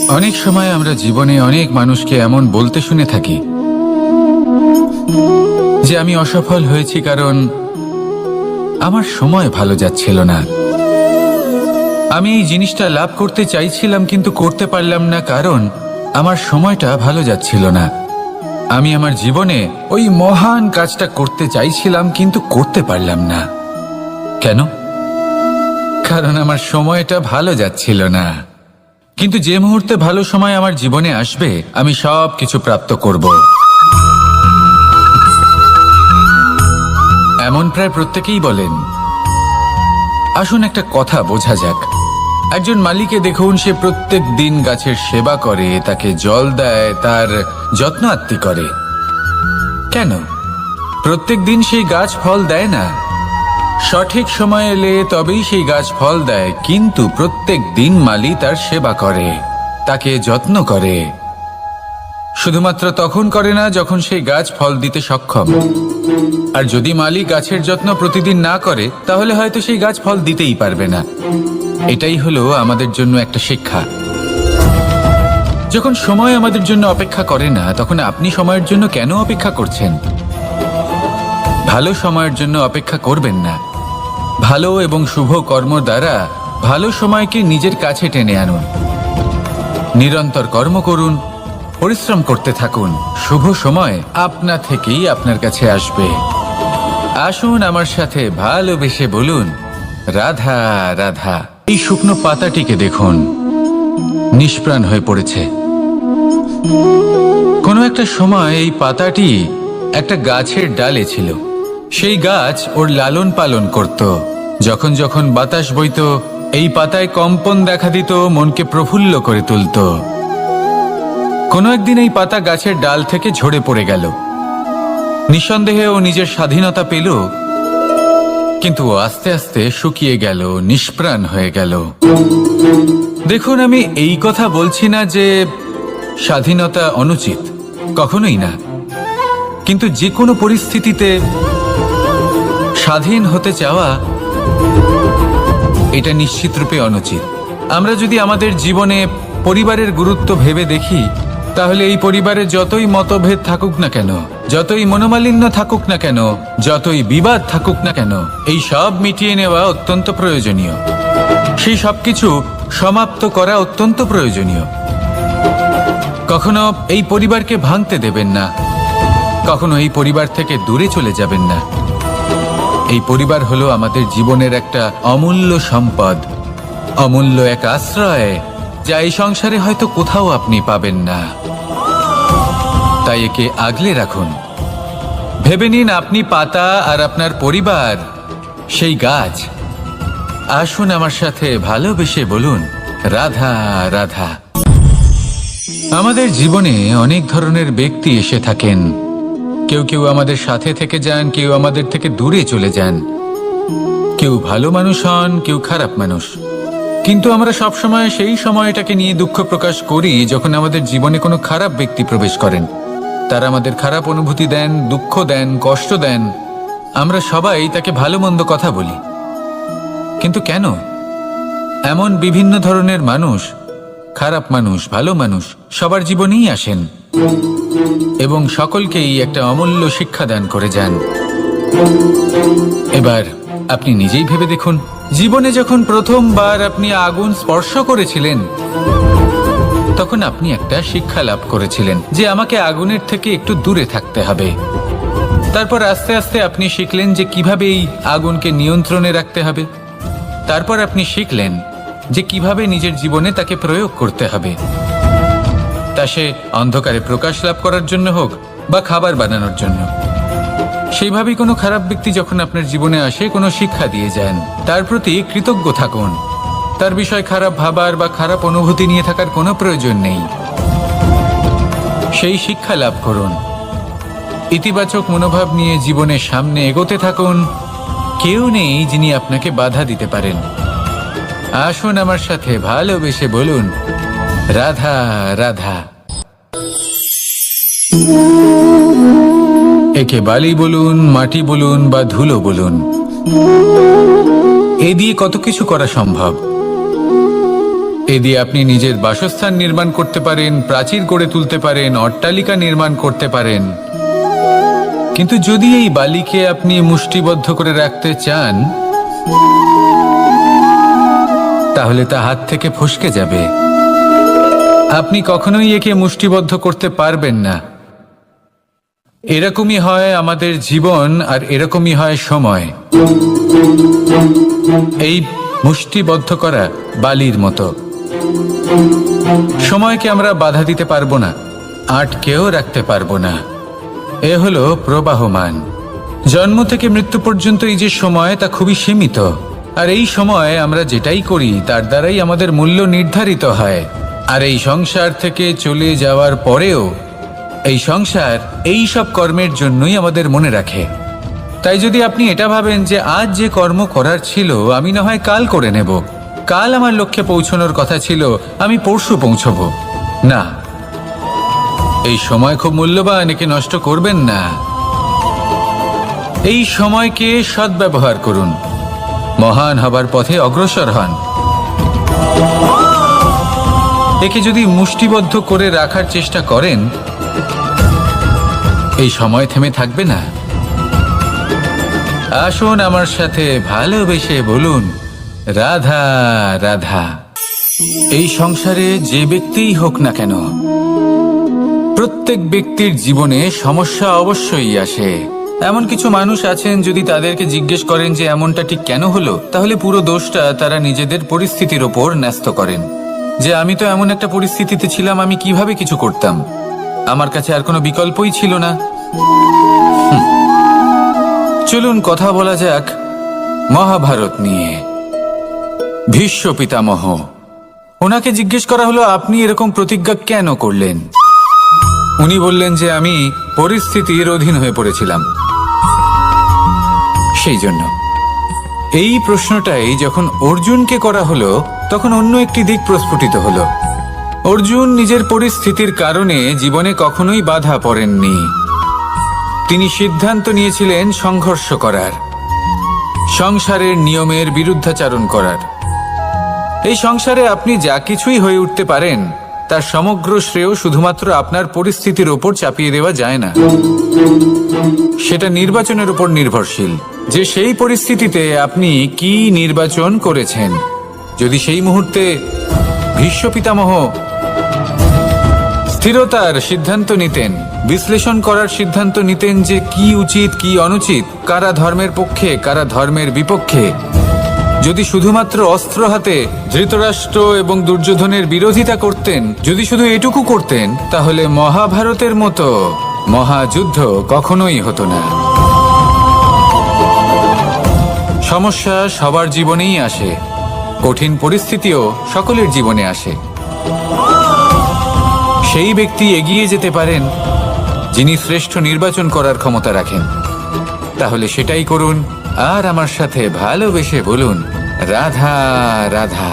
অনেক সময় আমরা জীবনে অনেক মানুষকে এমন বলতে শুনে থাকি যে আমি অসফল হয়েছি কারণ আমার সময় ভালো যাচ্ছিল না। আমি এই জিনিসটা লাভ করতে চাইছিলাম কিন্তু করতে পারলাম না কারণ আমার সময়টা ভালো যাচ্ছিল না। আমি আমার জীবনে ওই মহান কাজটা করতে চাইছিলাম কিন্তু করতে পারলাম না। কেন? কারণ আমার সময়টা ভালো যাচ্ছিল না। কিন্তু যে মুহূর্তে ভালো সময় আমার জীবনে আসবে আমি সব কিছু প্রাপ্ত করব। এমন প্রায় প্রত্যেকেই বলেন। আসুন একটা কথা বোঝা যাক। একজন মালিকে দেখুন, সে প্রত্যেক দিন গাছের সেবা করে, তাকে জল দেয়, তার যত্ন আত্তি করে। কেন? প্রত্যেক দিন সেই গাছ ফল দেয় না। সঠিক সময় এলে তবেই সেই গাছ ফল দেয়, কিন্তু প্রত্যেক দিন মালি তার সেবা করে, তাকে যত্ন করে। শুধুমাত্র তখন করে না যখন সেই গাছ ফল দিতে সক্ষম। আর যদি মালি গাছের যত্ন প্রতিদিন না করে তাহলে হয়তো সেই গাছ ফল দিতেই পারবে না। এটাই হলো আমাদের জন্য একটা শিক্ষা। যখন সময় আমাদের জন্য অপেক্ষা করে না তখন আপনি সময়ের জন্য কেন অপেক্ষা করছেন? ভালো সময়ের জন্য অপেক্ষা করবেন না। ভালো এবং শুভ কর্ম দ্বারা ভালো সময়কে নিজের কাছে টেনে আনুন। নিরন্তর কর্ম করুন, পরিশ্রম করতে থাকুন। শুভ সময় আপনা থেকেই আপনার কাছে আসবে। আসুন আমার সাথে ভালোবেসে বলুন, রাধা রাধা। এই শুকনো পাতাটিকে দেখুন, নিষ্প্রাণ হয়ে পড়েছে। কোনো একটা সময় এই পাতাটি একটা গাছের ডালে ছিল। সেই গাছ ওর লালন পালন করত। যখন যখন বাতাস বইত এই পাতায় কম্পন দেখা দিত, মনকে প্রফুল্ল করে তুলত। কোনো একদিন এই পাতা গাছের ডাল থেকে ঝরে পড়ে গেল। নিঃসন্দেহে ও নিজের স্বাধীনতা পেল, কিন্তু আস্তে আস্তে শুকিয়ে গেল, নিষ্প্রাণ হয়ে গেল। দেখুন, আমি এই কথা বলছি না যে স্বাধীনতা অনুচিত, কখনোই না। কিন্তু যে কোনো পরিস্থিতিতে স্বাধীন হতে চাওয়া এটা নিশ্চিতরূপে অনুচিত। আমরা যদি আমাদের জীবনে পরিবারের গুরুত্ব ভেবে দেখি তাহলে এই পরিবারে যতই মতভেদ থাকুক না কেন, যতই মনোমালিন্য থাকুক না কেন, যতই বিবাদ থাকুক না কেন, এই সব মিটিয়ে নেওয়া অত্যন্ত প্রয়োজনীয়। সেই সবকিছু সমাপ্ত করা অত্যন্ত প্রয়োজনীয়। কখনো এই পরিবারকে ভাঙতে দেবেন না, কখনো এই পরিবার থেকে দূরে চলে যাবেন না। এই পরিবার হলো আমাদের জীবনের একটা অমূল্য সম্পদ, অমূল্য এক আশ্রয়, যা এই সংসারে হয়তো কোথাও আপনি পাবেন না। তাই একে আগলে রাখুন। ভেবে নিন আপনি পাতা আর আপনার পরিবার সেই গাছ। আসুন আমার সাথে ভালোবেসে বলুন, রাধা রাধা। আমাদের জীবনে অনেক ধরনের ব্যক্তি এসে থাকেন। কেউ কেউ আমাদের সাথে থেকে যান, কেউ আমাদের থেকে দূরে চলে যান। কেউ ভালো মানুষ হন, কেউ খারাপ মানুষ। কিন্তু আমরা সবসময় সেই সময়টাকে নিয়ে দুঃখ প্রকাশ করি যখন আমাদের জীবনে কোনো খারাপ ব্যক্তি প্রবেশ করেন। তারা আমাদের খারাপ অনুভূতি দেন, দুঃখ দেন, কষ্ট দেন। আমরা সবাই তাকে ভালো মন্দ কথা বলি। কিন্তু কেন? এমন বিভিন্ন ধরনের মানুষ, খারাপ মানুষ, ভালো মানুষ সবার জীবনেই আসেন এবং সকলকেই একটা অমূল্য শিক্ষা দান করে যান। এবার আপনি নিজেই ভেবে দেখুন, জীবনে যখন প্রথমবার আপনি আগুন স্পর্শ করেছিলেন তখন আপনি একটা শিক্ষা লাভ করেছিলেন যে আমাকে আগুনের থেকে একটু দূরে থাকতে হবে। তারপর আস্তে আস্তে আপনি শিখলেন যে কিভাবে এই আগুনকে নিয়ন্ত্রণে রাখতে হবে। তারপর আপনি শিখলেন যে কিভাবে নিজের জীবনে তাকে প্রয়োগ করতে হবে, তা সে অন্ধকারে প্রকাশ লাভ করার জন্য হোক বা খাবার বানানোর জন্য। সেইভাবেই কোনো খারাপ ব্যক্তি যখন আপনার জীবনে আসে কোনো শিক্ষা দিয়ে যান, তার প্রতি কৃতজ্ঞ থাকুন। তার বিষয় খারাপ ভাবার বা খারাপ অনুভূতি নিয়ে থাকার কোনো প্রয়োজন নেই। সেই শিক্ষা লাভ করুন, ইতিবাচক মনোভাব নিয়ে জীবনের সামনে এগোতে থাকুন। কেউ নেই যিনি আপনাকে বাধা দিতে পারেন। আসুন আমার সাথে ভালোবেসে বলুন, রাধা রাধা। একে বালি বলুন, মাটি বলুন বা ধুলো বলুন, এ দিয়ে কত কিছু করা সম্ভব। এ দিয়ে আপনি নিজের বাসস্থান নির্মাণ করতে পারেন, প্রাচীর গড়ে তুলতে পারেন, অট্টালিকা নির্মাণ করতে পারেন। কিন্তু যদি এই বালিকে আপনি মুষ্টিবদ্ধ করে রাখতে চান, তাহলে তা হাত থেকে ফসকে যাবে। আপনি কখনোই একে মুষ্টিবদ্ধ করতে পারবেন না। এরকমই হয় আমাদের জীবন, আর এরকমই হয় সময়। এই মুষ্টিবদ্ধ করা বালির মতো। সময়কে আমরা বাধা দিতে পারবো না, আটকেও রাখতে পারবো না। এ হলো প্রবাহমান। জন্ম থেকে মৃত্যু পর্যন্ত এই যে সময়, তা খুবই সীমিত। আর এই সময় আমরা যেটাই করি তার দ্বারাই আমাদের মূল্য নির্ধারিত হয়। আর এই সংসার থেকে চলে যাওয়ার পরেও এই সংসার এই সব কর্মের জন্যই আমাদের মনে রাখে। তাই যদি আপনি এটা ভাবেন যে আজ যে কর্ম করার ছিল আমি না হয় কাল করে নেব, কাল আমার লক্ষ্যে পৌঁছানোর কথা ছিল আমি পরশু পৌঁছব, না, এই সময় খুব মূল্যবান, একে নষ্ট করবেন না। এই সময়কে সদ্ব্যবহার করুন, মহান হবার পথে অগ্রসর হন। একে যদি মুষ্টিবদ্ধ করে রাখার চেষ্টা করেন, এই সময় থেমে থাকবে না। আসুন আমার সাথে ভালোবেসে বলুন, রাধা রাধা। এই সংসারে যে ব্যক্তিই হোক না কেন, প্রত্যেক ব্যক্তির জীবনে সমস্যা অবশ্যই আসে। এমন কিছু মানুষ আছেন, যদি তাদেরকে জিজ্ঞেস করেন যে এমনটা ঠিক কেন হলো, তাহলে পুরো দোষটা তারা নিজেদের পরিস্থিতির ওপর ন্যস্ত করেন। যে আমি তো এমন একটা পরিস্থিতিতে ছিলাম, আমি কিভাবে কিছু করতাম, আমার কাছে আর কোনো বিকল্পই ছিল না। চলুন কথা বলা যাক মহাভারত নিয়ে। ভীষ্ম পিতামহ, ওনাকে জিজ্ঞেস করা হলো আপনি এরকম প্রতিজ্ঞা কেন করলেন? উনি বললেন যে আমি পরিস্থিতির অধীন হয়ে পড়েছিলাম, সেই জন্য। এই প্রশ্নটাই যখন অর্জুনকে করা হলো, তখন অন্য একটি দিক প্রস্ফুটিত হলো। অর্জুন নিজের পরিস্থিতির কারণে জীবনে কখনোই বাধা পড়েননি। তিনি সিদ্ধান্ত নিয়েছিলেন সংঘর্ষ করার, সংসারের নিয়মের বিরুদ্ধাচারণ করার। এই সংসারে আপনি যা কিছুই হয়ে উঠতে পারেন, তার সমগ্র শ্রেয় শুধুমাত্র আপনার পরিস্থিতির ওপর চাপিয়ে দেওয়া যায় না। সেটা নির্বাচনের উপর নির্ভরশীল, যে সেই পরিস্থিতিতে আপনি কি নির্বাচন করেছেন। যদি সেই মুহূর্তে ভীষ্ম পিতামহ স্থিরতার সিদ্ধান্ত নিতেন, বিশ্লেষণ করার সিদ্ধান্ত নিতেন যে কি উচিত কি অনুচিত, কারা ধর্মের পক্ষে কারা ধর্মের বিপক্ষে, যদি শুধুমাত্র অস্ত্র হাতে ধৃতরাষ্ট্র এবং দুর্যোধনের বিরোধিতা করতেন, যদি শুধু এটুকু করতেন, তাহলে মহাভারতের মতো মহাযুদ্ধ কখনোই হতো না। সমস্যা সবার জীবনেই আসে, কঠিন পরিস্থিতিও সকলের জীবনে আসে। সেই ব্যক্তি এগিয়ে যেতে পারেন যিনি শ্রেষ্ঠ নির্বাচন করার ক্ষমতা রাখেন। তাহলে সেটাই করুন, আর আমার সাথে ভালোবেসে বলুন, রাধা রাধা।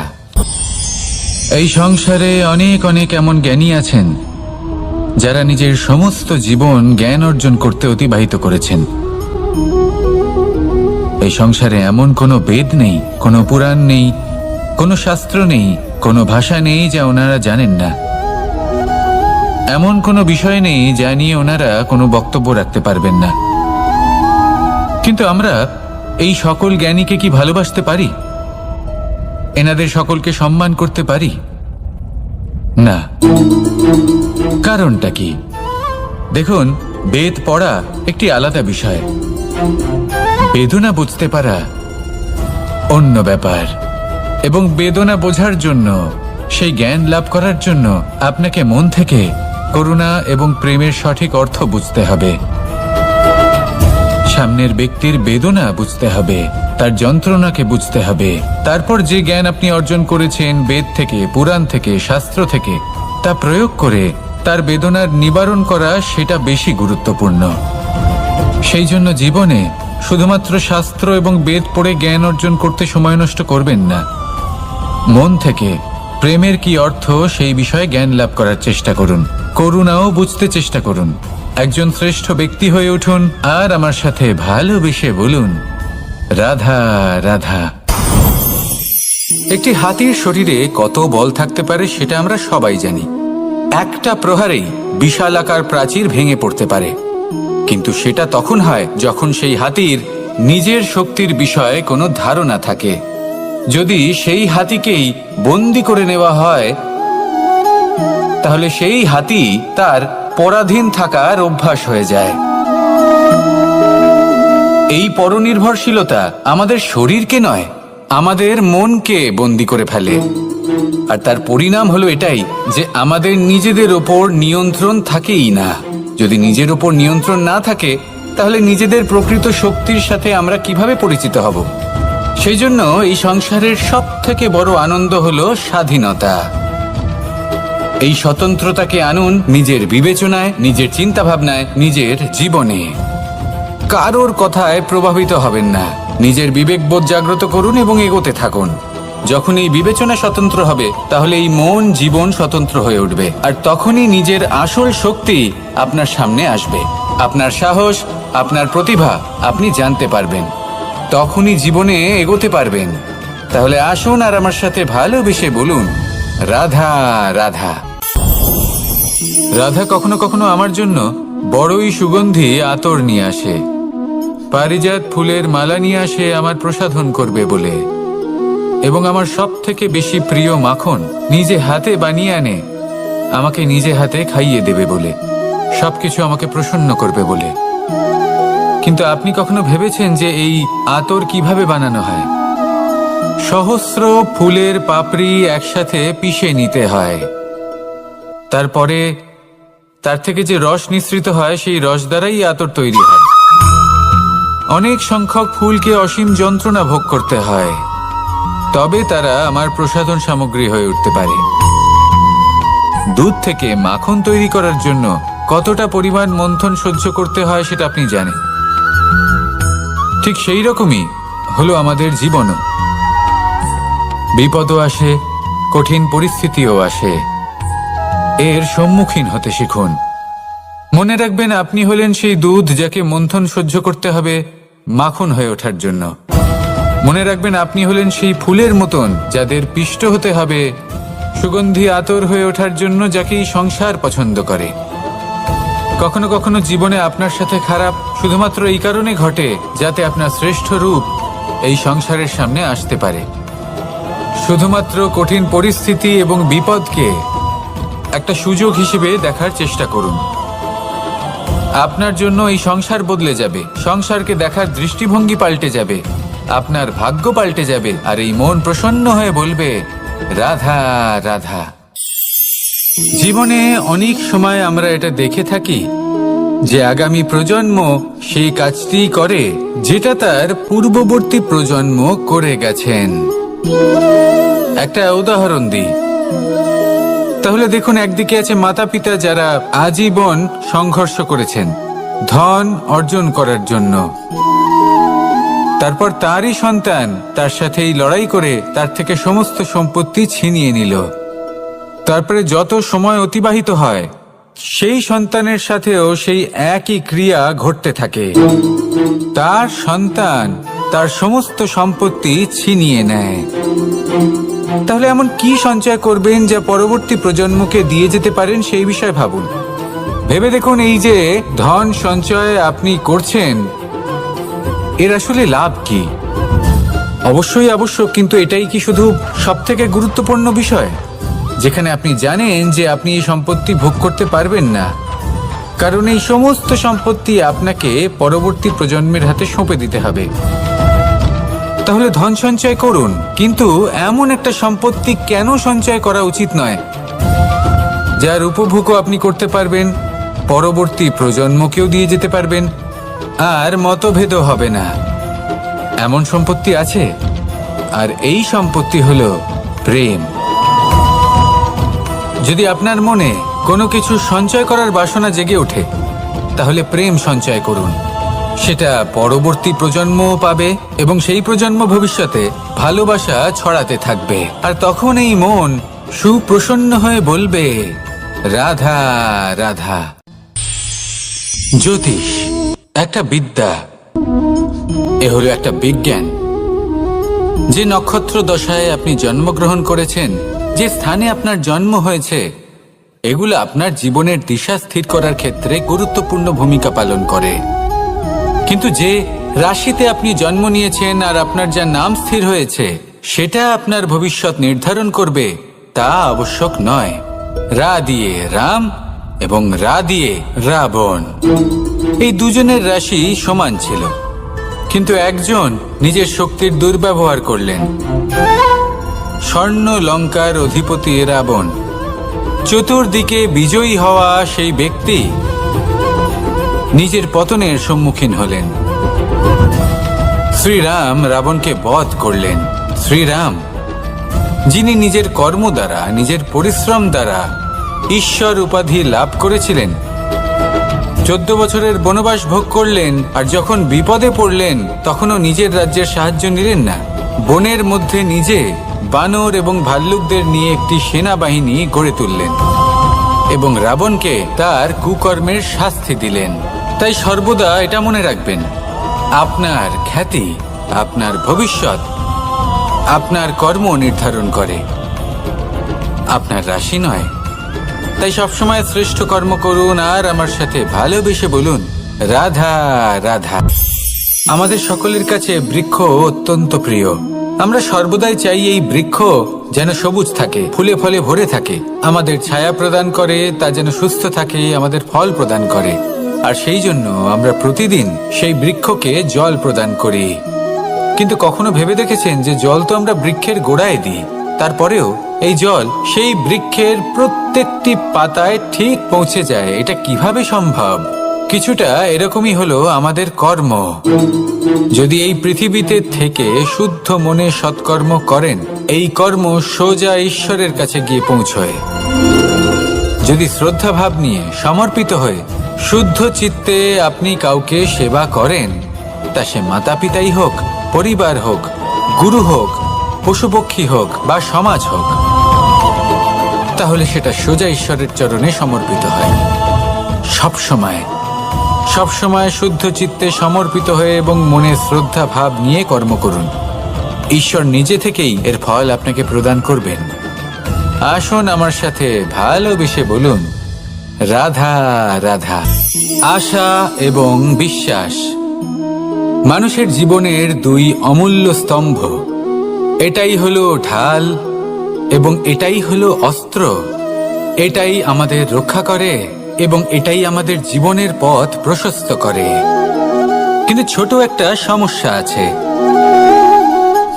এই সংসারে অনেক অনেক এমন জ্ঞানী আছেন যারা নিজের সমস্ত জীবন জ্ঞান অর্জন করতে অতিবাহিত করেছেন। এই সংসারে এমন কোনো বেদ নেই, কোনো পুরাণ নেই, কোনো শাস্ত্র নেই, কোনো ভাষা নেই যা ওনারা জানেন না। এমন কোনো বিষয় নেই যা নিয়ে ওনারা কোনো বক্তব্য রাখতে পারবেন না। কিন্তু আমরা এই সকল জ্ঞানীকে কি ভালোবাসতে পারি? এনাদের সকলকে সম্মান করতে পারি না। কারণটা কি? দেখুন, বেদ পড়া একটি আলাদা বিষয়, বেদনা বুঝতে পারা অন্য ব্যাপার। এবং বেদনা বোঝার জন্য, সেই জ্ঞান লাভ করার জন্য আপনাকে মন থেকে করুণা এবং প্রেমের সঠিক অর্থ বুঝতে হবে। সামনের ব্যক্তির বেদনা বুঝতে হবে, তার যন্ত্রণাকে বুঝতে হবে। তারপর যে জ্ঞান আপনি অর্জন করেছেন বেদ থেকে, পুরাণ থেকে, শাস্ত্র থেকে, তা প্রয়োগ করে তার বেদনার নিবারণ করা, সেটা বেশি গুরুত্বপূর্ণ। সেই জন্য জীবনে শুধুমাত্র শাস্ত্র এবং বেদ পড়ে জ্ঞান অর্জন করতে সময় নষ্ট করবেন না। মন থেকে প্রেমের কি অর্থ সেই বিষয়ে জ্ঞান লাভ করার চেষ্টা করুন, করুণাও বুঝতে চেষ্টা করুন। একজন শ্রেষ্ঠ ব্যক্তি হয়ে উঠুন, আর আমার সাথে ভালোবেসে বলুন, রাধা রাধা। একটি হাতির শরীরে কত বল থাকতে পারে সেটা আমরা সবাই জানি। একটা প্রহারেই বিশালাকার প্রাচীর ভেঙে পড়তে পারে, কিন্তু সেটা তখন হয় যখন সেই হাতির নিজের শক্তির বিষয়ে কোনো ধারণা থাকে। যদি সেই হাতিকেই বন্দি করে নেওয়া হয়, তাহলে সেই হাতি তার পরাধীন থাকার অভ্যাস হয়ে যায়। এই পরনির্ভরশীলতা আমাদের শরীরকে নয়, আমাদের মনকে বন্দি করে ফেলে। আর তার পরিণাম হলো এটাই যে আমাদের নিজেদের ওপর নিয়ন্ত্রণ থাকেই না। যদি নিজের ওপর নিয়ন্ত্রণ না থাকে, তাহলে নিজেদের প্রকৃত শক্তির সাথে আমরা কিভাবে পরিচিত হব? সেই জন্য এই সংসারের সব থেকে বড় আনন্দ হলো স্বাধীনতা। এই স্বতন্ত্রতাকে আনুন নিজের বিবেচনায়, নিজের চিন্তাভাবনায়, নিজের জীবনে। কারোর কথায় প্রভাবিত হবেন না। নিজের বিবেকবোধ জাগ্রত করুন এবং এগোতে থাকুন। যখন এই বিবেচনা স্বতন্ত্র হবে, তাহলে এই মন জীবন স্বতন্ত্র হয়ে উঠবে, আর তখনই নিজের আসল শক্তি আপনার সামনে আসবে। আপনার সাহস, আপনার প্রতিভা আপনি জানতে পারবেন, তখনই জীবনে এগোতে পারবেন। তাহলে আসুন আর আমার সাথে ভালোবেসে বলুন, রাধা রাধা। রাধা কখনো কখনো আমার জন্য বড়ই সুগন্ধি আতর নিয়ে আসে, পারিজাত ফুলের মালা নিয়ে আসে আমার প্রসাধন করবে বলে, এবং আমার সব থেকে বেশি প্রিয় মাখন নিজে হাতে বানিয়ে আনে আমাকে নিজে হাতে খাইয়ে দেবে বলে, সবকিছু আমাকে প্রসন্ন করবে বলে। কিন্তু আপনি কখনো ভেবেছেন যে এই আতর কিভাবে বানানো হয়? সহস্র ফুলের পাপড়ি একসাথে পিষে নিতে হয়, তারপরে তার থেকে যে রস নিঃসৃত হয় সেই রস দ্বারাই আতর তৈরি হয়। অনেক সংখ্যক ফুলকে অসীম যন্ত্রণা ভোগ করতে হয়, তবে তারা আমার প্রসাধন সামগ্রী হয়ে উঠতে পারে। দুধ থেকে মাখন তৈরি করার জন্য কতটা পরিমাণ মন্থন সহ্য করতে হয় সেটা আপনি জানেন। ঠিক সেই রকমই হলো আমাদের জীবনও। বিপদও আসে, কঠিন পরিস্থিতিও আসে, এর সম্মুখীন হতে শিখুন। মনে রাখবেন, আপনি হলেন সেই দুধ যাকে মন্থন সহ্য করতে হবে মাখন হয়ে ওঠার জন্য। মনে রাখবেন, আপনি হলেন সেই ফুলের মতন যাদের পিষ্ট হতে হবে সুগন্ধি আতর হয়ে ওঠার জন্য, যাকেই সংসার পছন্দ করে। কখনো কখনো জীবনে আপনার সাথে খারাপ শুধুমাত্র এই কারণে ঘটে যাতে আপনার শ্রেষ্ঠ রূপ এই সংসারের সামনে আসতে পারে। শুধুমাত্র কঠিন পরিস্থিতি এবং বিপদকে একটা সুযোগ হিসেবে দেখার চেষ্টা করুন। আপনার জন্য এই সংসার বদলে যাবে, সংসারকে দেখার দৃষ্টিভঙ্গি পাল্টে যাবে, আপনার ভাগ্য পাল্টে যাবে, আর এই মন প্রসন্ন হয়ে বলবে, রাধা রাধা। জীবনে অনেক সময় আমরা এটা দেখে থাকি যে আগামী প্রজন্ম সেই কাজটি করে যেটা তার পূর্ববর্তী প্রজন্ম করে গেছেন। একটা উদাহরণ দিই। তাহলে দেখুন, একদিকে আছে মাতা পিতা যারা আজীবন সংঘর্ষ করেছেন ধন অর্জন করার জন্য, তারপর তারই সন্তান তার সাথেই লড়াই করে তার থেকে সমস্ত সম্পত্তি ছিনিয়ে নিল। তারপরে যত সময় অতিবাহিত হয়, সেই সন্তানের সাথেও সেই একই ক্রিয়া ঘটতে থাকে। তার সন্তান তার সমস্ত সম্পত্তি ছিনিয়ে নেয়। তাহলে এমন কি সঞ্চয় করবেন যা পরবর্তী প্রজন্মকে দিয়ে যেতে পারেন সেই বিষয়ে ভাবুন। ভেবে দেখুন, এই যে ধন সঞ্চয় আপনি করছেন, এর আসলে লাভ কি? অবশ্যই আবশ্যক, কিন্তু এটাই কি শুধু সবথেকে গুরুত্বপূর্ণ বিষয় যেখানে আপনি জানেন যে আপনি এই সম্পত্তি ভোগ করতে পারবেন না, কারণ এই সমস্ত সম্পত্তি আপনাকে পরবর্তী প্রজন্মের হাতে সঁপে দিতে হবে। তাহলে ধন সঞ্চয় করুন, কিন্তু এমন একটা সম্পত্তি কেন সঞ্চয় করা উচিত নয় যার উপভোগও আপনি করতে পারবেন, পরবর্তী প্রজন্মকেও দিয়ে যেতে পারবেন, আর মতভেদও হবে না। এমন সম্পত্তি আছে, আর এই সম্পত্তি হলো প্রেম। যদি আপনার মনে কোনো কিছু সঞ্চয় করার বাসনা জেগে ওঠে, তাহলে প্রেম সঞ্চয় করুন। সেটা পরবর্তী প্রজন্মও পাবে এবং সেই প্রজন্ম ভবিষ্যতে ভালোবাসা ছড়াতে থাকবে, আর তখন এই মন সুপ্রসন্ন হয়ে বলবে, রাধা রাধা। জ্যোতিষ একটা বিদ্যা, এ হলো একটা বিজ্ঞান যে নক্ষত্র দশায় আপনি জন্মগ্রহণ করেছেন, যে স্থানে আপনার জন্ম হয়েছে, এগুলো আপনার জীবনের দিশা স্থির করার ক্ষেত্রে গুরুত্বপূর্ণ ভূমিকা পালন করে। কিন্তু যে রাশিতে আপনি জন্ম নিয়েছেন আর আপনার যা নাম স্থির হয়েছে, সেটা আপনার ভবিষ্যৎ নির্ধারণ করবে তা আবশ্যক নয়। রা দিয়ে রাম এবং রা দিয়ে রাবণ, এই দুজনের রাশি সমান ছিল, কিন্তু একজন নিজের শক্তির দুর্ব্যবহার করলেন। স্বর্ণ লঙ্কার অধিপতি রাবণ, চতুর্দিকে বিজয়ী হওয়া সেই ব্যক্তি নিজের পতনের সম্মুখীন হলেন। শ্রীরাম রাবণকে বধ করলেন। শ্রীরাম, যিনি নিজের কর্ম দ্বারা, নিজের পরিশ্রম দ্বারা ঈশ্বর উপাধি লাভ করেছিলেন, 14 বছরের বনবাস ভোগ করলেন, আর যখন বিপদে পড়লেন তখনও নিজের রাজ্যের সাহায্য নিলেন না। বনের মধ্যে নিজে বানর এবং ভাল্লুকদের নিয়ে একটি সেনাবাহিনী গড়ে তুললেন এবং রাবণকে তার কুকর্মের শাস্তি দিলেন। তাই সর্বদা এটা মনে রাখবেন, আপনার খ্যাতি, আপনার ভবিষ্যৎ আপনার কর্ম নির্ধারণ করে, আপনার রাশি নয়। তাই সবসময় শ্রেষ্ঠ কর্ম করুন আর আমার সাথে ভালোবেসে বলুন, রাধা রাধা। আমাদের সকলের কাছে বৃক্ষ অত্যন্ত প্রিয়। আমরা সর্বদাই চাই এই বৃক্ষ যেন সবুজ থাকে, ফুলে ফলে ভরে থাকে, আমাদের ছায়া প্রদান করে, তা যেন সুস্থ থাকে, আমাদের ফল প্রদান করে। আর সেই জন্য আমরা প্রতিদিন সেই বৃক্ষকে জল প্রদান করি। কিন্তু কখনো ভেবে দেখেছেন যে জল তো আমরা বৃক্ষের গোড়ায় দিই, তারপরেও এই জল সেই বৃক্ষের প্রত্যেকটি পাতায় ঠিক পৌঁছে যায়? এটা কিভাবে সম্ভব? কিছুটা এরকমই হলো আমাদের কর্ম। যদি এই পৃথিবীতে থেকে শুদ্ধ মনে সৎকর্ম করেন, এই কর্ম সোজা ঈশ্বরের কাছে গিয়ে পৌঁছয়। যদি শ্রদ্ধা ভাব নিয়ে, সমর্পিত হয়ে, শুদ্ধ চিত্তে আপনি কাউকে সেবা করেন, তা সে মাতা পিতাই হোক, পরিবার হোক, গুরু হোক, পশুপক্ষী হোক বা সমাজ হোক, তাহলে সেটা সোজা ঈশ্বরের চরণে সমর্পিত হয়। সবসময় সবসময় শুদ্ধ চিত্তে সমর্পিত হয়ে এবং মনে শ্রদ্ধা ভাব নিয়ে কর্ম করুন। ঈশ্বর নিজে থেকেই এর ফল আপনাকে প্রদান করবেন। আসুন আমার সাথে ভালোবেসে বলুন, রাধা রাধা। আশা এবং বিশ্বাস মানুষের জীবনের দুই অমূল্য স্তম্ভ। এটাই হলো ঢাল এবং এটাই হলো অস্ত্র। এটাই আমাদের রক্ষা করে এবং এটাই আমাদের জীবনের পথ প্রশস্ত করে। কিন্তু ছোট একটা সমস্যা আছে।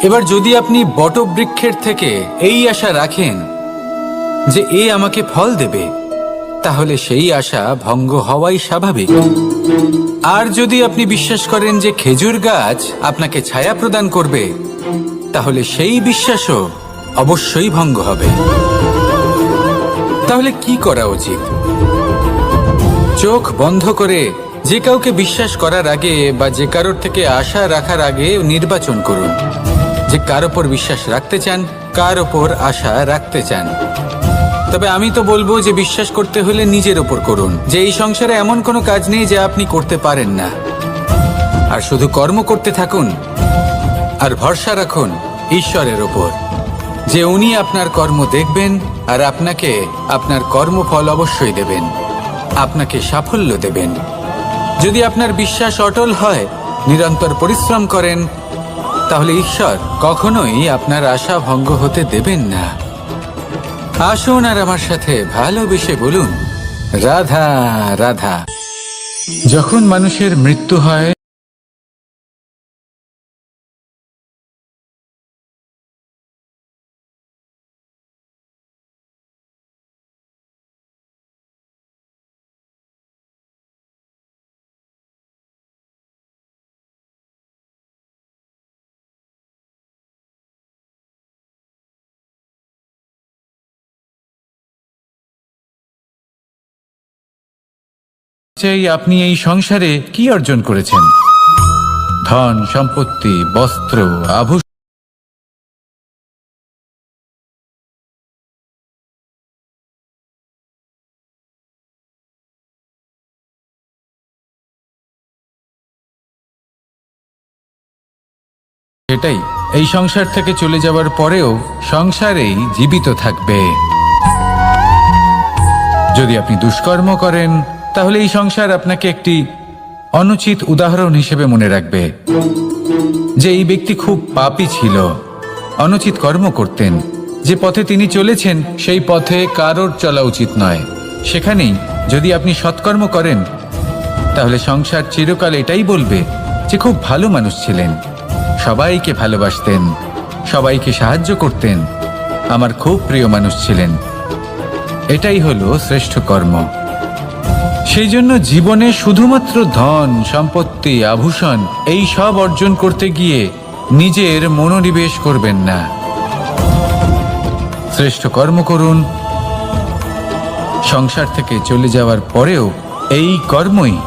এবার যদি আপনি বটবৃক্ষের থেকে এই আশা রাখেন যে এ আমাকে ফল দেবে, তাহলে সেই আশা ভঙ্গ হওয়াই স্বাভাবিক। আর যদি আপনি বিশ্বাস করেন যে খেজুর গাছ আপনাকে ছায়া প্রদান করবে, তাহলে সেই বিশ্বাসও অবশ্যই ভঙ্গ হবে। তাহলে কি করা উচিত? চোখ বন্ধ করে যে কাউকে বিশ্বাস করার আগে বা যে কারোর থেকে আশা রাখার আগে নির্বাচন করুন যে কার ওপর বিশ্বাস রাখতে চান, কার ওপর আশা রাখতে চান। তবে আমি তো বলবো যে বিশ্বাস করতে হলে নিজের ওপর করুন, যে এই সংসারে এমন কোনো কাজ নেই যা আপনি করতে পারেন না। আর শুধু কর্ম করতে থাকুন আর ভরসা রাখুন ঈশ্বরের ওপর, যে উনি আপনার কর্ম দেখবেন আর আপনাকে আপনার কর্মফল অবশ্যই দেবেন, আপনাকে সাফল্য দেবেন। যদি আপনার বিশ্বাস অটল হয়, নিরন্তর পরিশ্রম করেন, তাহলে ঈশ্বর কখনোই আপনার আশা ভঙ্গ হতে দেবেন না। আসুন আর আমার সাথে ভালোবেসে বলুন, রাধা রাধা। যখন মানুষের মৃত্যু হয়, চাই আপনি এই সংসারে কি অর্জন করেছেন? ধন, সম্পত্তি, বস্ত্র, আভূষণ। সেটাই এই সংসার থেকে চলে যাওয়ার পরেও সংসারেই জীবিত থাকবে। যদি আপনি দুষ্কর্ম করেন তাহলে এই সংসার আপনাকে একটি অনুচিত উদাহরণ হিসেবে মনে রাখবে যে এই ব্যক্তি খুব পাপী ছিল, অনুচিত কর্ম করতেন। যে পথে তিনি চলেছেন সেই পথে কারোর চলা উচিত নয়। সেখানেই যদি আপনি সৎকর্ম করেন তাহলে সংসার চিরকাল এটাই বলবে যে খুব ভালো মানুষ ছিলেন, সবাইকে ভালোবাসতেন, সবাইকে সাহায্য করতেন, আমার খুব প্রিয় মানুষ ছিলেন। এটাই হলো শ্রেষ্ঠ কর্ম। সেই জন্য জীবনে শুধুমাত্র ধন সম্পত্তি আভূষণ এই সব অর্জন করতে গিয়ে নিজের মনোনিবেশ করবেন না। শ্রেষ্ঠ কর্ম করুন। সংসার থেকে চলে যাওয়ার পরেও এই কর্মই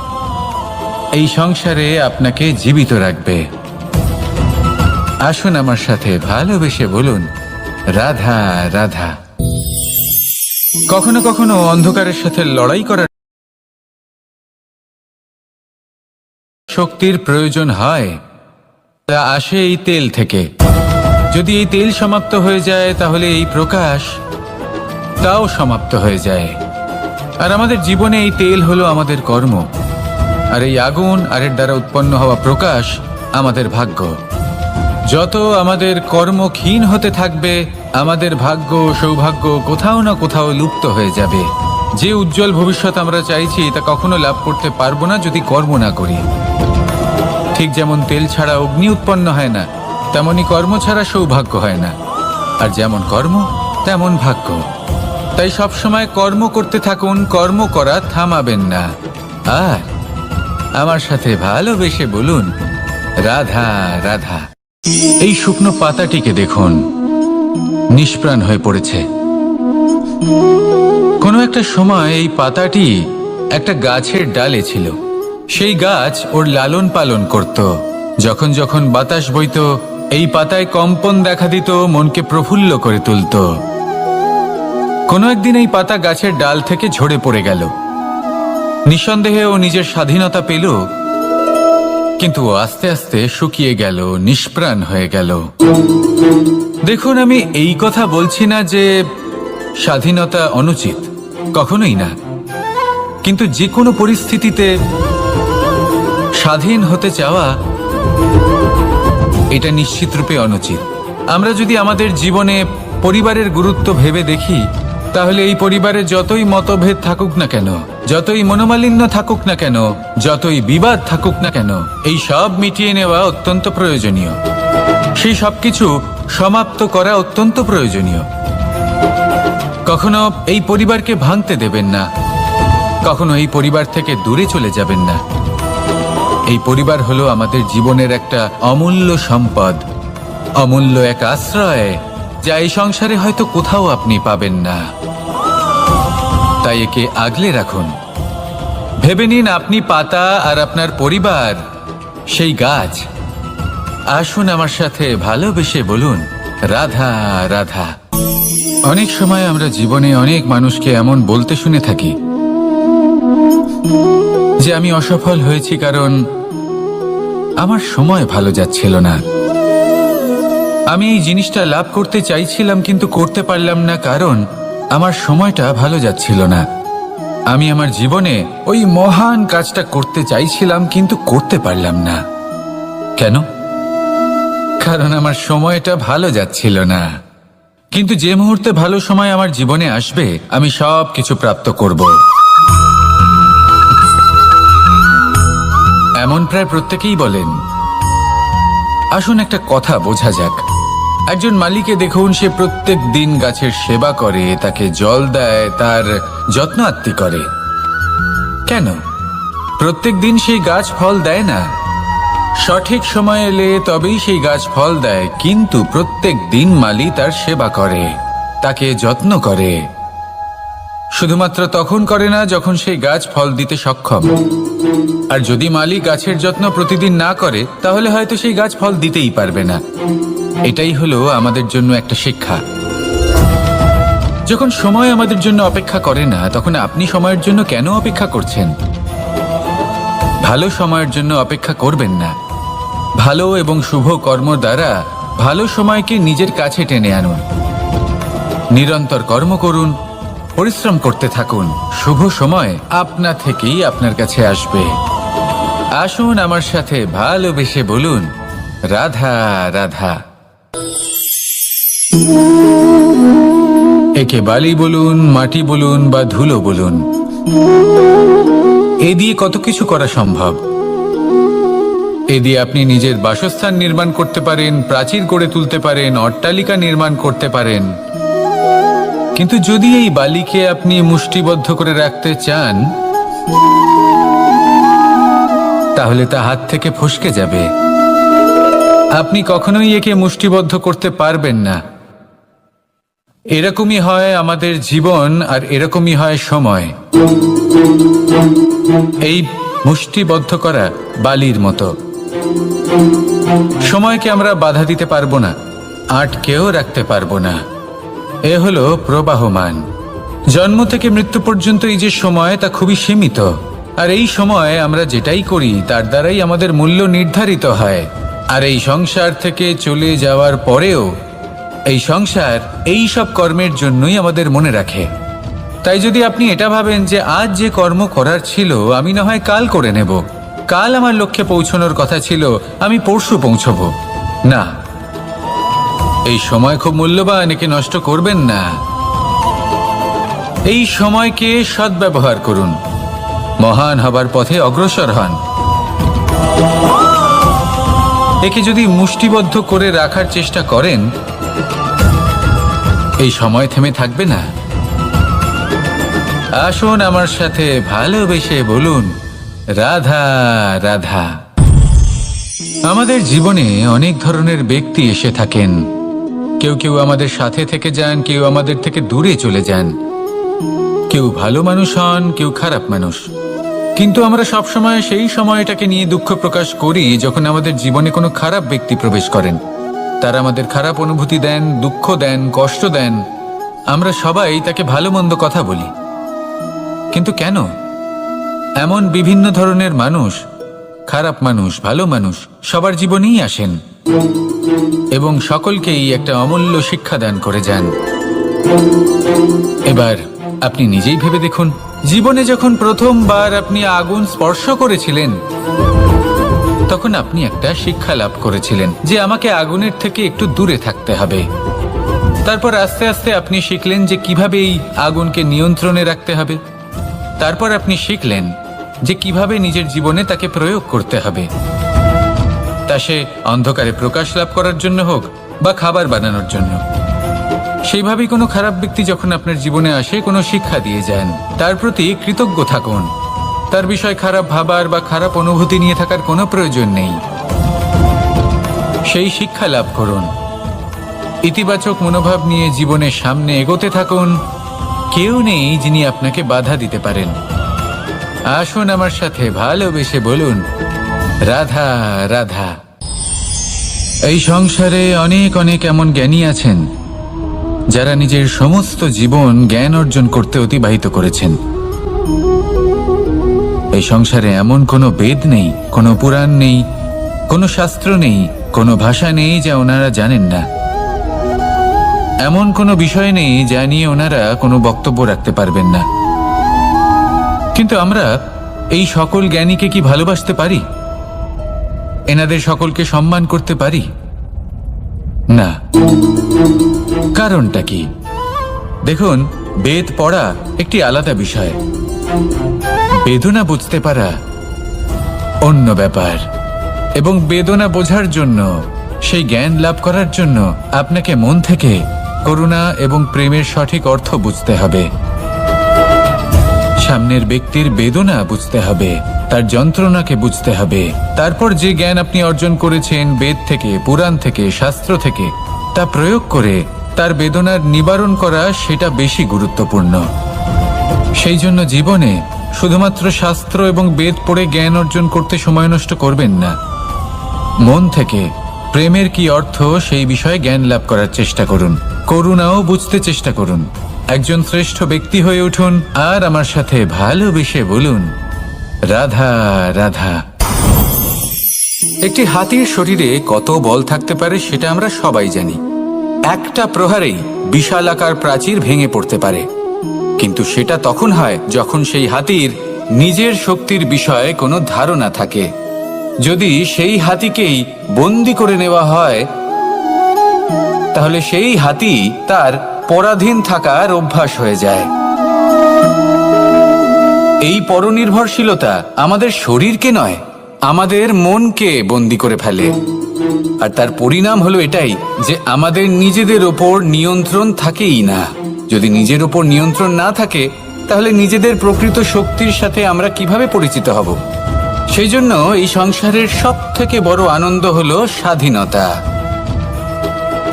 এই সংসারে আপনাকে জীবিত রাখবে। আসুন আমার সাথে ভালোবেসে বলুন, রাধা রাধা। কখনো কখনো অন্ধকারের সাথে লড়াই করার শক্তির প্রয়োজন হয়, তা আসে এই তেল থেকে। যদি এই তেল সমাপ্ত হয়ে যায় তাহলে এই প্রকাশ তাও সমাপ্ত হয়ে যায়। আর আমাদের জীবনে এই তেল হলো আমাদের কর্ম, আর এই আগুন আর এর দ্বারা উৎপন্ন হওয়া প্রকাশ আমাদের ভাগ্য। যত আমাদের কর্ম ক্ষীণ হতে থাকবে, আমাদের ভাগ্য সৌভাগ্য কোথাও না কোথাও লুপ্ত হয়ে যাবে। যে উজ্জ্বল ভবিষ্যৎ আমরা চাইছি তা কখনো লাভ করতে পারবো না যদি কর্ম না করি। ঠিক যেমন তেল ছাড়া অগ্নি উৎপন্ন হয় না, তেমনি কর্ম ছাড়া সৌভাগ্য হয় না। আর যেমন কর্ম তেমন ভাগ্য। তাই সবসময় কর্ম করতে থাকুন, কর্ম করা থামাবেন না। আর আমার সাথে ভালোবেসে বলুন, রাধা রাধা। এই শুকনো পাতাটিকে দেখুন, নিষ্প্রাণ হয়ে পড়েছে। কোনো একটা সময় এই পাতাটি একটা গাছের ডালে ছিল। সেই গাছ ওর লালন পালন করত। যখন যখন বাতাস বইত এই পাতায় কম্পন দেখা দিত, মনকে প্রফুল্ল করে তুলত। কোনো একদিন এই পাতা গাছের ডাল থেকে ঝরে পড়ে গেল। নিঃসন্দেহে ও নিজের স্বাধীনতা পেল, কিন্তু আস্তে আস্তে শুকিয়ে গেল, নিষ্প্রাণ হয়ে গেল। দেখুন, আমি এই কথা বলছি না যে স্বাধীনতা অনুচিত, কখনোই না। কিন্তু যে কোনো পরিস্থিতিতে স্বাধীন হতে চাওয়া এটা নিশ্চিতরূপে অনুচিত। আমরা যদি আমাদের জীবনে পরিবারের গুরুত্ব ভেবে দেখি তাহলে এই পরিবারে যতই মতভেদ থাকুক না কেন, যতই মনোমালিন্য থাকুক না কেন, যতই বিবাদ থাকুক না কেন, এই সব মিটিয়ে নেওয়া অত্যন্ত প্রয়োজনীয়। সেই সবকিছু সমাপ্ত করা অত্যন্ত প্রয়োজনীয়। কখনো এই পরিবারকে ভাঙতে দেবেন না, কখনো এই পরিবার থেকে দূরে চলে যাবেন না। এই পরিবার হলো আমাদের জীবনের একটা অমূল্য সম্পদ, অমূল্য এক আশ্রয়, যা এই সংসারে হয়তো কোথাও আপনি পাবেন না। তাই একে আগলে রাখুন। ভেবে নিন আপনি পাতা আর আপনার পরিবার সেই গাছ। আসুন আমার সাথে ভালোবেসে বলুন, রাধা রাধা। অনেক সময় আমরা জীবনে অনেক মানুষকে এমন বলতে শুনে থাকি যে আমি অসফল হয়েছি কারণ আমার সময় ভালো যাচ্ছিল না। আমি এই জিনিসটা লাভ করতে চাইছিলাম কিন্তু করতে পারলাম না কারণ আমার সময়টা ভালো যাচ্ছিল না। আমি আমার জীবনে ওই মহান কাজটা করতে চাইছিলাম কিন্তু করতে পারলাম না। কেন? কারণ আমার সময়টা ভালো যাচ্ছিল না। কিন্তু যে মুহূর্তে ভালো সময় আমার জীবনে আসবে আমি সব কিছু প্রাপ্ত করব। এমন প্রায় প্রত্যেকেই বলেন। আসুন একটা কথা বোঝা যাক। একজন মালিকে দেখুন, সে প্রত্যেক দিন গাছের সেবা করে, তাকে জল দেয়, তার যত্ন আত্তি করে। কেন? প্রত্যেক দিন সেই গাছ ফল দেয় না। সঠিক সময় এলে তবেই সেই গাছ ফল দেয়, কিন্তু প্রত্যেক দিন মালি তার সেবা করে, তাকে যত্ন করে। শুধুমাত্র তখন করে না যখন সেই গাছ ফল দিতে সক্ষম। আর যদি মালি গাছের যত্ন প্রতিদিন না করে তাহলে হয়তো সেই গাছ ফল দিতেই পারবে না। এটাই হলো আমাদের জন্য একটা শিক্ষা। যখন সময় আমাদের জন্য অপেক্ষা করে না তখন আপনি সময়ের জন্য কেন অপেক্ষা করছেন? ভালো সময়ের জন্য অপেক্ষা করবেন না। ভালো এবং শুভ কর্ম দ্বারা ভালো সময়কে নিজের কাছে টেনে আনুন, নিরন্তর কর্ম করুন, পরিশ্রম করতে থাকুন। শুভ সময় আপনা থেকেই আপনার কাছে আসবে। আসুন আমার সাথে ভালোবেসে বলুন, রাধা রাধা। একে বালি বলুন, মাটি বলুন বা ধুলো বলুন, এ দিয়ে কত কিছু করা সম্ভব। এ দিয়ে আপনি নিজের বাসস্থান নির্মাণ করতে পারেন, প্রাচীর গড়ে তুলতে পারেন, অট্টালিকা নির্মাণ করতে পারেন। কিন্তু যদি এই বালিকে আপনি মুষ্টিবদ্ধ করে রাখতে চান, তাহলে তা হাত থেকে ফসকে যাবে। আপনি কখনোই একে মুষ্টিবদ্ধ করতে পারবেন না। এরকমই হয় আমাদের জীবন, আর এরকমই হয় সময়। এই মুষ্টিবদ্ধ করা বালির মতো। সময়কে আমরা বাধা দিতে পারবো না, আটকেও রাখতে পারবো না। এ হলো প্রবাহমান। জন্ম থেকে মৃত্যু পর্যন্ত এই যে সময়, তা খুবই সীমিত। আর এই সময় আমরা যেটাই করি তার দ্বারাই আমাদের মূল্য নির্ধারিত হয়। আর এই সংসার থেকে চলে যাওয়ার পরেও এই সংসার এই সব কর্মের জন্যই আমাদের মনে রাখে। তাই যদি আপনি এটা ভাবেন যে আজ যে কর্ম করার ছিল আমি না হয় কাল করে নেব, কাল আমার লক্ষ্যে পৌঁছানোর কথা ছিল আমি পরশু পৌঁছব, না, এই সময় খুব মূল্যবান, একে নষ্ট করবেন না। এই সময়কে সদ্ব্যবহার করুন, মহান হবার পথে অগ্রসর হন। একে যদি মুষ্টিবদ্ধ করে রাখার চেষ্টা করেন, এই সময় থেমে থাকবে না। আসুন আমার সাথে ভালোবেসে বলুন, রাধা রাধা। আমাদের জীবনে অনেক ধরনের ব্যক্তি এসে থাকেন। কেউ কেউ আমাদের সাথে থেকে যান, কেউ আমাদের থেকে দূরে চলে যান। কেউ ভালো মানুষ হন, কেউ খারাপ মানুষ। কিন্তু আমরা সবসময় সেই সময়টাকে নিয়ে দুঃখ প্রকাশ করি যখন আমাদের জীবনে কোনো খারাপ ব্যক্তি প্রবেশ করেন। তারা আমাদের খারাপ অনুভূতি দেন, দুঃখ দেন, কষ্ট দেন। আমরা সবাই তাকে ভালো মন্দ কথা বলি। কিন্তু কেন? এমন বিভিন্ন ধরনের মানুষ, খারাপ মানুষ, ভালো মানুষ সবার জীবনেই আসেন এবং সকলকেই একটা অমূল্য শিক্ষা দান করে যান। এবার আপনি নিজেই ভেবে দেখুন, জীবনে যখন প্রথমবার আপনি আগুন স্পর্শ করেছিলেন, তখন আপনি একটা শিক্ষা লাভ করেছিলেন যে আমাকে আগুনের থেকে একটু দূরে থাকতে হবে। তারপর আস্তে আস্তে আপনি শিখলেন যে কিভাবে এই আগুনকে নিয়ন্ত্রণে রাখতে হবে। তারপর আপনি শিখলেন যে কিভাবে নিজের জীবনে তাকে প্রয়োগ করতে হবে, তা সে অন্ধকারে প্রকাশ লাভ করার জন্য হোক বা খাবার বানানোর জন্য। সেইভাবেই কোনো খারাপ ব্যক্তি যখন আপনার জীবনে আসে, কোনো শিক্ষা দিয়ে যান, তার প্রতি কৃতজ্ঞ থাকুন। তার বিষয় খারাপ ভাবার বা খারাপ অনুভূতি নিয়ে থাকার কোনো প্রয়োজন নেই। সেই শিক্ষা লাভ করুন, ইতিবাচক মনোভাব নিয়ে জীবনের সামনে এগোতে থাকুন। কেউ নেই যিনি আপনাকে বাধা দিতে পারেন। আসুন আমার সাথে ভালোবেসে বলুন, রাধা রাধা। এই সংসারে অনেক অনেক এমন জ্ঞানী আছেন যারা নিজের সমস্ত জীবন জ্ঞান অর্জন করতে অতিবাহিত করেছেন। এই সংসারে এমন কোনো বেদ নেই, কোনো পুরাণ নেই, কোনো শাস্ত্র নেই, কোনো ভাষা নেই যা ওনারা জানেন না। এমন কোনো বিষয় নেই যা নিয়ে ওনারা কোনো বক্তব্য রাখতে পারবেন না। কিন্তু আমরা এই সকল জ্ঞানীকে কি ভালোবাসতে পারি? এনাদের সকলকে সম্মান করতে পারি না। কারণটা কি? দেখুন, বেদ পড়া একটি আলাদা বিষয়, বেদনা বুঝতে পারা অন্য ব্যাপার। এবং বেদনা বোঝার জন্য, সেই জ্ঞান লাভ করার জন্য আপনাকে মন থেকে করুণা এবং প্রেমের সঠিক অর্থ বুঝতে হবে। সামনের ব্যক্তির বেদনা বুঝতে হবে, তার যন্ত্রণাকে বুঝতে হবে। তারপর যে জ্ঞান আপনি অর্জন করেছেন বেদ থেকে, পুরাণ থেকে, শাস্ত্র থেকে, তা প্রয়োগ করে তার বেদনার নিবারণ করা, সেটা বেশি গুরুত্বপূর্ণ। সেই জন্য জীবনে শুধুমাত্র শাস্ত্র এবং বেদ পড়ে জ্ঞান অর্জন করতে সময় নষ্ট করবেন না। মন থেকে প্রেমের কি অর্থ সেই বিষয়ে জ্ঞান লাভ করার চেষ্টা করুন। করুণাও বুঝতে চেষ্টা করুন। একজন শ্রেষ্ঠ ব্যক্তি হয়ে উঠুন আর আমার সাথে ভালোবেসে বলুন, রাধা রাধা। একটি হাতির শরীরে কত বল থাকতে পারে সেটা আমরা সবাই জানি। একটা প্রহারেই বিশালাকার প্রাচীর ভেঙে পড়তে পারে, কিন্তু সেটা তখন হয় যখন সেই হাতির নিজের শক্তির বিষয়ে কোনো ধারণা থাকে। যদি সেই হাতিকেই বন্দি করে নেওয়া হয়, তাহলে সেই হাতি তার পরাধীন থাকার অভ্যাস হয়ে যায়। এই পরনির্ভরশীলতা আমাদের শরীরকে নয়, আমাদের মনকে বন্দি করে ফেলে। আর তার পরিণাম হলো এটাই যে আমাদের নিজেদের ওপর নিয়ন্ত্রণ থাকেই না। যদি নিজের ওপর নিয়ন্ত্রণ না থাকে, তাহলে নিজেদের প্রকৃত শক্তির সাথে আমরা কিভাবে পরিচিত হব? সেই জন্য এই সংসারের সব থেকে বড় আনন্দ হলো স্বাধীনতা।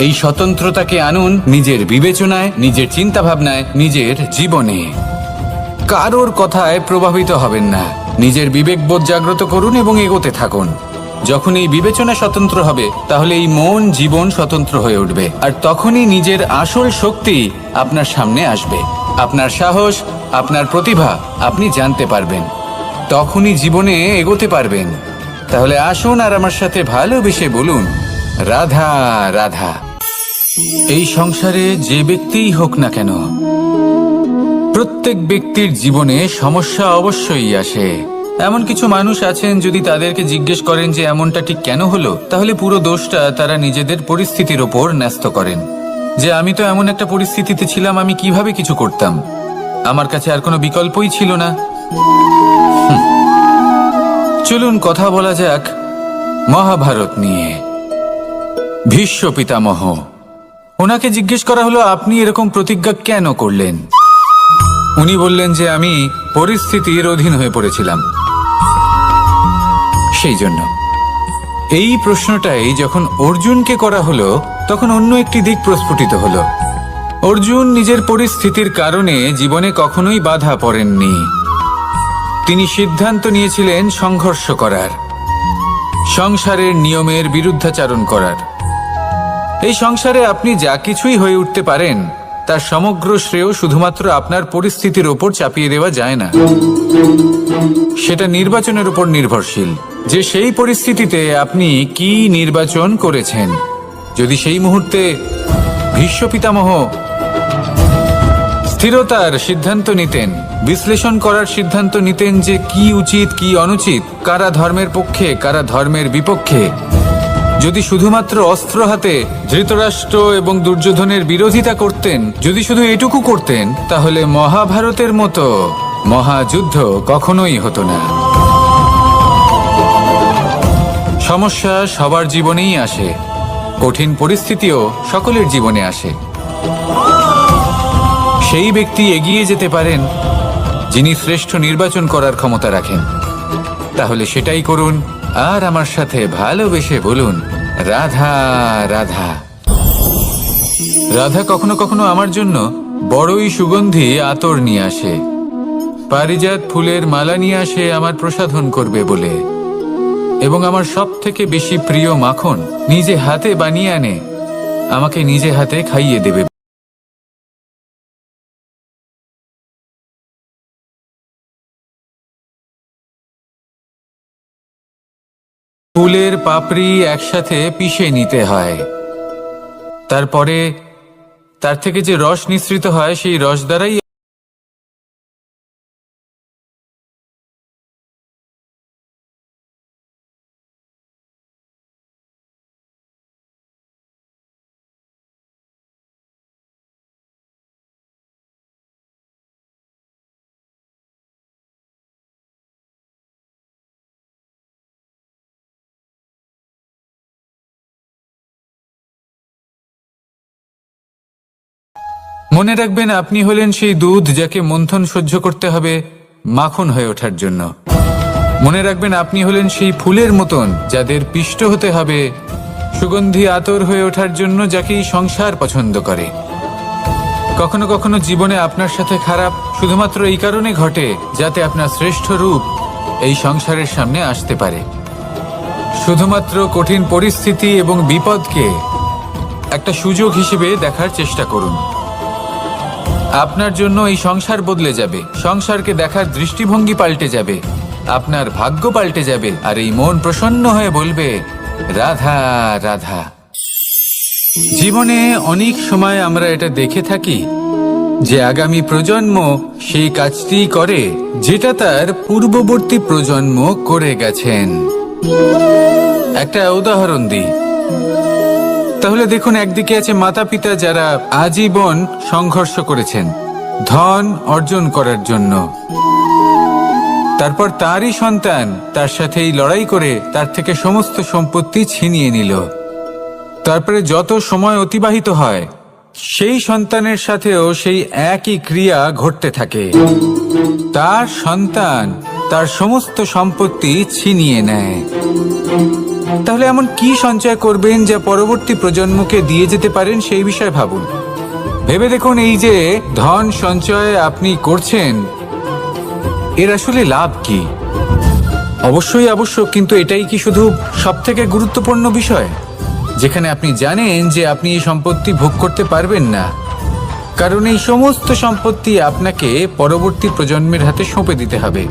এই স্বতন্ত্রতাকে আনুন নিজের বিবেচনায়, নিজের চিন্তাভাবনায়, নিজের জীবনে। কারোর কথায় প্রভাবিত হবেন না। নিজের বিবেকবোধ জাগ্রত করুন এবং এগোতে থাকুন। যখন এই বিবেচনা স্বতন্ত্র হবে, তাহলে এই মন জীবন স্বতন্ত্র হয়ে উঠবে। আর তখনই নিজের আসল শক্তি আপনার সামনে আসবে। আপনার সাহস, আপনার প্রতিভা আপনি জানতে পারবেন। তখনই জীবনে এগোতে পারবেন। তাহলে আসুন আর আমার সাথে ভালোবেসে বলুন, রাধা রাধা। এই সংসারে যে ব্যক্তিই হোক না কেন, প্রত্যেক ব্যক্তির জীবনে সমস্যা অবশ্যই আসে। এমন কিছু মানুষ আছেন, যদি তাদেরকে জিজ্ঞেস করেন যে এমনটা ঠিক কেন হলো, তাহলে পুরো দোষটা তারা নিজেদের পরিস্থিতির ওপর ন্যস্ত করেন। যে আমি তো এমন একটা পরিস্থিতিতে ছিলাম, আমি কিভাবে কিছু করতাম, আমার কাছে আর কোনো বিকল্পই ছিল না। চলুন কথা বলা যাক মহাভারত নিয়ে। ভীষ্ম পিতামহ, ওনাকে জিজ্ঞেস করা হলো, আপনি এরকম প্রতিজ্ঞা কেন করলেন? উনি বললেন যে আমি পরিস্থিতির অধীন হয়ে পড়েছিলাম, সেই জন্য। এই প্রশ্নটাই যখন অর্জুনকে করা হলো, তখন অন্য একটি দিক প্রস্ফুটিত হলো। অর্জুন নিজের পরিস্থিতির কারণে জীবনে কখনোই বাধা পড়েননি। তিনি সিদ্ধান্ত নিয়েছিলেন সংঘর্ষ করার, সংসারের নিয়মের বিরুদ্ধাচারণ করার। এই সংসারে আপনি যা কিছুই হয়ে উঠতে পারেন, তার সমগ্র শ্রেয় শুধুমাত্র আপনার পরিস্থিতির ওপর চাপিয়ে দেওয়া যায় না। সেটা নির্বাচনের উপর নির্ভরশীল, যে সেই পরিস্থিতিতে আপনি কি নির্বাচন করেছেন। যদি সেই মুহূর্তে ভীষ্ম পিতামহ স্থিরতার সিদ্ধান্ত নিতেন, বিশ্লেষণ করার সিদ্ধান্ত নিতেন যে কি উচিত কি অনুচিত, কারা ধর্মের পক্ষে কারা ধর্মের বিপক্ষে, যদি শুধুমাত্র অস্ত্র হাতে ধৃতরাষ্ট্র এবং দুর্যোধনের বিরোধিতা করতেন, যদি শুধু এটুকু করতেন, তাহলে মহাভারতের মতো মহাযুদ্ধ কখনোই হতো না। সমস্যা সবার জীবনেই আসে, কঠিন পরিস্থিতিও সকলের জীবনে আসে। সেই ব্যক্তি এগিয়ে যেতে পারেন যিনি শ্রেষ্ঠ নির্বাচন করার ক্ষমতা রাখেন। তাহলে সেটাই করুন আর আমার সাথে ভালোবেসে বলুন, রাধা রাধা। রাধা কখনো কখনো আমার জন্য বড়ই সুগন্ধি আতর নিয়ে আসে, পারিজাত ফুলের মালা নিয়ে আসে আমার প্রসাধন করবে বলে, এবং আমার সব থেকে বেশি প্রিয় মাখন নিজে হাতে বানিয়ে আনে আমাকে নিজে হাতে খাইয়ে দেবে। ফুলের পাপড়ি একসাথে পিষে নিতে হয়, তারপরে তার থেকে যে রস নিঃসৃত হয়, সেই রস দ্বারাই মনে রাখবেন, আপনি হলেন সেই দুধ যাকে মন্থন সহ্য করতে হবে মাখন হয়ে ওঠার জন্য। মনে রাখবেন, আপনি হলেন সেই ফুলের মতন যাদের পিষ্ট হতে হবে সুগন্ধি আতর হয়ে ওঠার জন্য, যাকে এই সংসার পছন্দ করে। কখনো কখনো জীবনে আপনার সাথে খারাপ শুধুমাত্র এই কারণে ঘটে যাতে আপনার শ্রেষ্ঠ রূপ এই সংসারের সামনে আসতে পারে। শুধুমাত্র কঠিন পরিস্থিতি এবং বিপদকে একটা সুযোগ হিসেবে দেখার চেষ্টা করুন। আপনার জন্য এই সংসার বদলে যাবে, সংসারকে দেখার দৃষ্টিভঙ্গি পাল্টে যাবে। আপনার ভাগ্য পাল্টে যাবে আর এই মন প্রসন্ন হয়ে বলবে রাধা রাধা। জীবনে অনেক সময় আমরা এটা দেখে থাকি যে আগামী প্রজন্ম সেই কাজটি করে যেটা তার পূর্ববর্তী প্রজন্ম করে গেছেন। একটা উদাহরণ দিই, তাহলে দেখুন, একদিকে আছে মাতা পিতা যারা আজীবন সংঘর্ষ করেছেন ধন অর্জন করার জন্য। তারপর তারই সন্তান তার সাথে এই লড়াই করে তার থেকে সমস্ত সম্পত্তি ছিনিয়ে নিল। তারপরে যত সময় অতিবাহিত হয় সেই সন্তানের সাথেও সেই একই ক্রিয়া ঘটতে থাকে। তার সন্তান তার সমস্ত সম্পত্তি ছিনিয়ে নেয়। তাহলে এমন কি সঞ্চয় করবেন যা পরবর্তী প্রজন্মকে দিয়ে যেতে পারেন, সেই বিষয়ে ভাবুন। ভেবে দেখুন, এই যে ধন সঞ্চয় আপনি করছেন এর আসলে লাভ কি? অবশ্যই আবশ্যক, কিন্তু এটাই কি শুধু সবথেকে গুরুত্বপূর্ণ বিষয় যেখানে আপনি জানেন যে আপনি এই সম্পত্তি ভোগ করতে পারবেন না, কারণ এই সমস্ত সম্পত্তি আপনাকে পরবর্তী প্রজন্মের হাতে সঁপে দিতে হবে।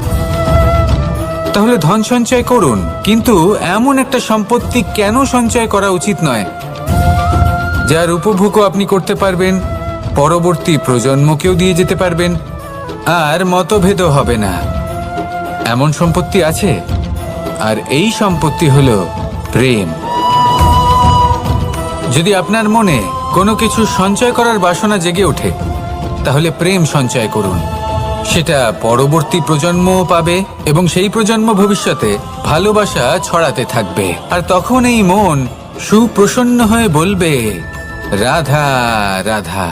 তাহলে ধন সঞ্চয় করুন, কিন্তু এমন একটা সম্পত্তি কেন সঞ্চয় করা উচিত নয় যার উপভোগও আপনি করতে পারবেন, পরবর্তী প্রজন্মকেও দিয়ে যেতে পারবেন, আর মতভেদও হবে না। এমন সম্পত্তি আছে, আর এই সম্পত্তি হলো প্রেম। যদি আপনার মনে কোনো কিছু সঞ্চয় করার বাসনা জেগে ওঠে, তাহলে প্রেম সঞ্চয় করুন। সেটা পরবর্তী প্রজন্মও পাবে এবং সেই প্রজন্ম ভবিষ্যতে ভালোবাসা ছড়াতে থাকবে। আর তখন এই মন সুপ্রসন্ন হয়ে বলবে রাধা রাধা।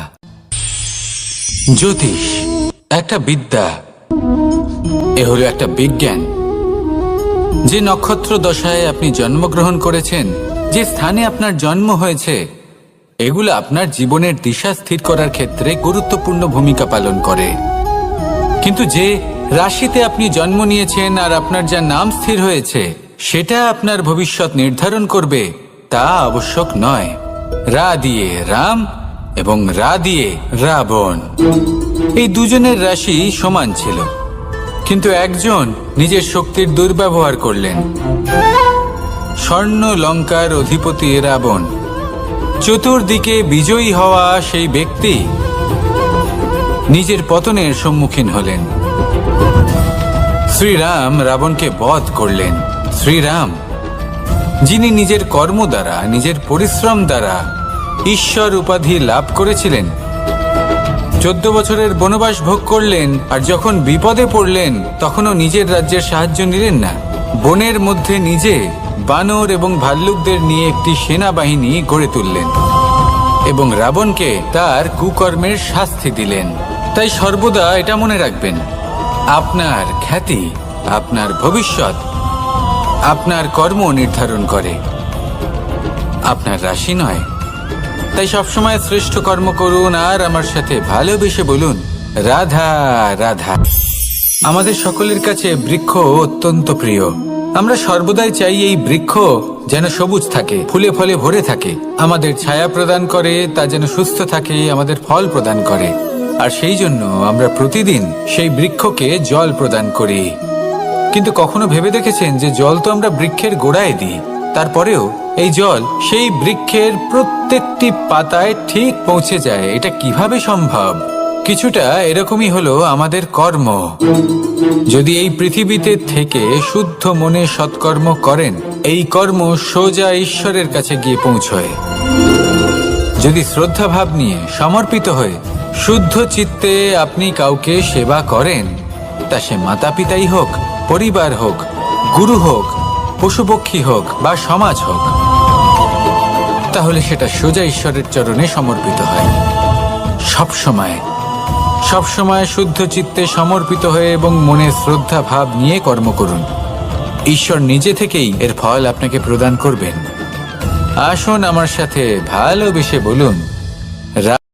জ্যোতিষ একটা বিদ্যা, এ হলো একটা বিজ্ঞান। যে নক্ষত্র দশায় আপনি জন্মগ্রহণ করেছেন, যে স্থানে আপনার জন্ম হয়েছে, এগুলো আপনার জীবনের দিশা স্থির করার ক্ষেত্রে গুরুত্বপূর্ণ ভূমিকা পালন করে। কিন্তু যে রাশিতে আপনি জন্ম নিয়েছেন আর আপনার যা নাম স্থির হয়েছে, সেটা আপনার ভবিষ্যৎ নির্ধারণ করবে তা আবশ্যক নয়। রা দিয়ে রাম এবং রা দিয়ে রাবণ, এই দুজনের রাশি সমান ছিল, কিন্তু একজন নিজের শক্তির দুর্ব্যবহার করলেন। স্বর্ণ লঙ্কার অধিপতি রাবণ, চতুর্দিকে বিজয়ী হওয়া সেই ব্যক্তি নিজের পতনের সম্মুখীন হলেন। শ্রীরাম রাবণকে বধ করলেন। শ্রীরাম, যিনি নিজের কর্ম দ্বারা, নিজের পরিশ্রম দ্বারা ঈশ্বর উপাধি লাভ করেছিলেন, 14 বছরের বনবাস ভোগ করলেন, আর যখন বিপদে পড়লেন তখনও নিজের রাজ্যের সাহায্য নিলেন না। বনের মধ্যে নিজে বানর এবং ভাল্লুকদের নিয়ে একটি সেনাবাহিনী গড়ে তুললেন এবং রাবণকে তার কুকর্মের শাস্তি দিলেন। তাই সর্বদা এটা মনে রাখবেন, আপনার খ্যাতি, আপনার ভবিষ্যৎ আপনার কর্ম নির্ধারণ করে, আপনার রাশি নয়। তাই সবসময় শ্রেষ্ঠ কর্ম করুন আর আমার সাথে ভালোবেসে বলুন রাধা রাধা। আমাদের সকলের কাছে বৃক্ষ অত্যন্ত প্রিয়। আমরা সর্বদাই চাই এই বৃক্ষ যেন সবুজ থাকে, ফুলে ফলে ভরে থাকে, আমাদের ছায়া প্রদান করে, তা যেন সুস্থ থাকে, আমাদের ফল প্রদান করে। আর সেই জন্য আমরা প্রতিদিন সেই বৃক্ষকে জল প্রদান করি। কিন্তু কখনো ভেবে দেখেছেন যে জল তো আমরা বৃক্ষের গোড়ায় দিই, তারপরেও এই জল সেই বৃক্ষের প্রত্যেকটি পাতায় ঠিক পৌঁছে যায়? এটা কিভাবে সম্ভব? কিছুটা এরকমই হলো আমাদের কর্ম। যদি এই পৃথিবীতে থেকে শুদ্ধ মনে সৎকর্ম করেন, এই কর্ম সোজা ঈশ্বরের কাছে গিয়ে পৌঁছয়। যদি শ্রদ্ধাভাব নিয়ে সমর্পিত হয়ে শুদ্ধ চিত্তে আপনি কাউকে সেবা করেন, তা সে মাতা পিতাই হোক, পরিবার হোক, গুরু হোক, পশুপক্ষী হোক বা সমাজ হোক, তাহলে সেটা সোজা ঈশ্বরের চরণে সমর্পিত হয়। সবসময় শুদ্ধ চিত্তে সমর্পিত হয়ে এবং মনে শ্রদ্ধা ভাব নিয়ে কর্ম করুন। ঈশ্বর নিজে থেকেই এর ফল আপনাকে প্রদান করবেন। আসুন আমার সাথে ভালোবেসে বলুন